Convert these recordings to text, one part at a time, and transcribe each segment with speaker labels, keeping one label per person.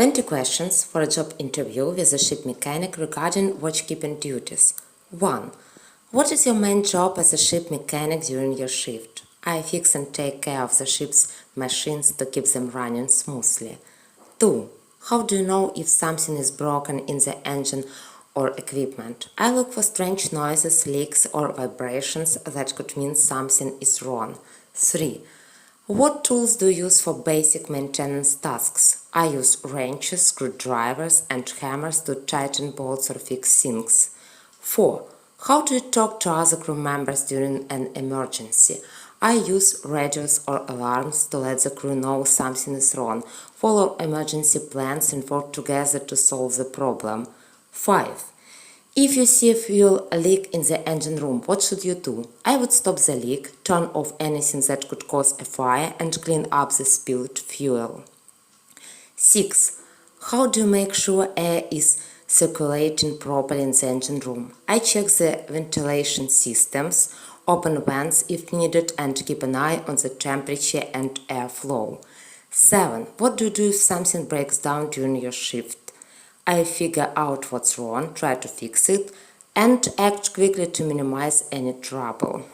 Speaker 1: 20 questions for a job interview with a ship mechanic regarding watchkeeping duties. 1. What is your main job as a ship mechanic during your shift? I fix and take care of the ship's machines to keep them running smoothly. 2. How do you know if something is broken in the engine or equipment? I look for strange noises, leaks, or vibrations that could mean something is wrong. 3. What tools do you use for basic maintenance tasks? I use wrenches, screwdrivers, and hammers to tighten bolts or fix sinks. 4. How do you talk to other crew members during an emergency? I use radios or alarms to let the crew know something is wrong, follow emergency plans, and work together to solve the problem. 5. If you see a fuel leak in the engine room, what should you do? I would stop the leak, turn off anything that could cause a fire, and clean up the spilled fuel. 6. How do you make sure air is circulating properly in the engine room? I check the ventilation systems, open vents if needed, and keep an eye on the temperature and airflow. 7. What do you do if something breaks down during your shift? I figure out what's wrong, try to fix it, and act quickly to minimize any trouble.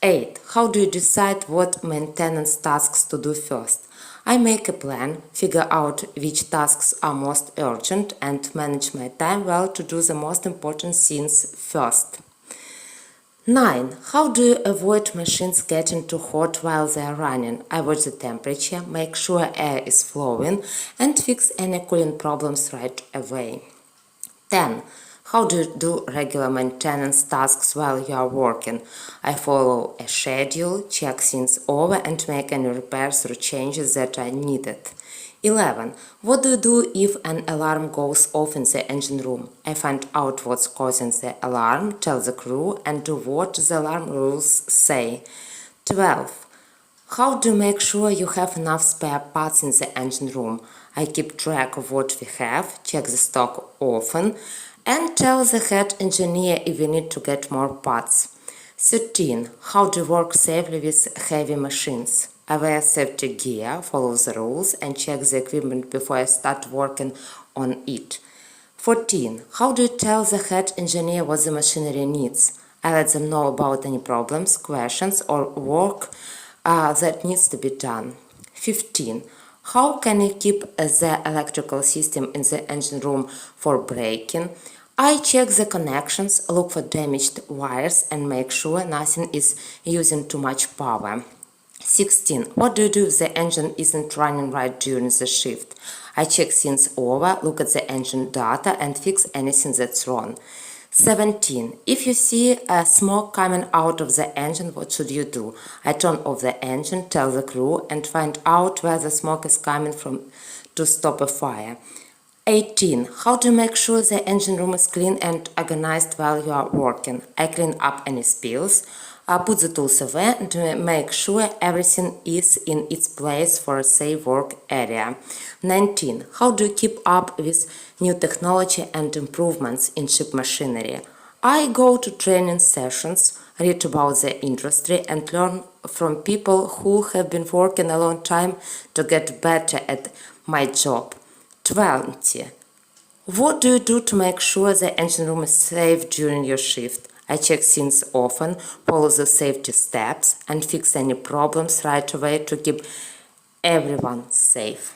Speaker 1: 8. How do you decide what maintenance tasks to do first? I make a plan, figure out which tasks are most urgent, and manage my time well to do the most important things first. 9. How do you avoid machines getting too hot while they are running? I watch the temperature, make sure air is flowing, and fix any cooling problems right away. 10. How do you do regular maintenance tasks while you are working? I follow a schedule, check things over, and make any repairs or changes that are needed. 11. What do you do if an alarm goes off in the engine room? I find out what's causing the alarm, tell the crew, and do what the alarm rules say. 12. How do you make sure you have enough spare parts in the engine room? I keep track of what we have, check the stock often, and tell the head engineer if we need to get more parts. 13. How do you work safely with heavy machines? I wear safety gear, follow the rules, and check the equipment before I start working on it. 14. How do you tell the head engineer what the machinery needs? I let them know about any problems, questions, or work that needs to be done. 15. How can you keep the electrical system in the engine room from breaking? I check the connections, look for damaged wires, and make sure nothing is using too much power. 16. What do you do if the engine isn't running right during the shift? I check things over, look at the engine data, and fix anything that's wrong. 17. If you see smoke coming out of the engine, what should you do? I turn off the engine, tell the crew, and find out where the smoke is coming from to stop a fire. 18. How to make sure the engine room is clean and organized while you are working? I clean up any spills, put the tools away, and make sure everything is in its place for a safe work area. 19. How do you keep up with new technology and improvements in ship machinery? I go to training sessions, read about the industry, and learn from people who have been working a long time to get better at my job. 20. What do you do to make sure the engine room is safe during your shift? I check things often, follow the safety steps, and fix any problems right away to keep everyone safe.